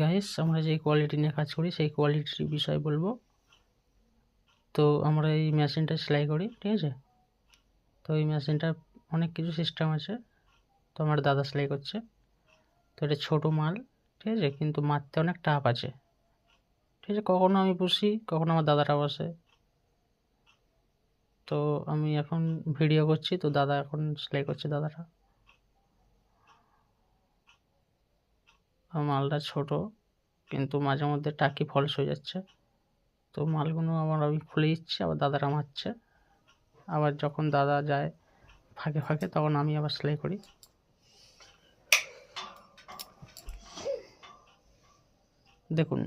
Guys, আমরা যে quality নিয়ে কাজ করি সেই কোয়ালিটির বিষয় বলবো। তো আমরা এই মেশিনটা সেলাই করি, ঠিক আছে। তো এই মেশিনটার অনেক কিছু সিস্টেম আছে। তো আমার দাদা সেলাই করছে। তো এটা ছোটো মাল, ঠিক আছে, কিন্তু মারতে অনেক টাফ আছে, ঠিক আছে। কখনো আমি বসি, কখনো আমার দাদাটা বসে। তো আমি এখন ভিডিও করছি, তো দাদা এখন সেলাই করছে দাদাটা। মালটা ছোট, কিন্তু মাঝে মধ্যে টাকি ফলস হয়ে যাচ্ছে। তো মালগুলো আমি খুলে দিচ্ছি, আবার দাদারা মারছে। আবার যখন দাদা যায় ফাঁকে ফাঁকে, তখন আমি আবার সেলাই করি। দেখুন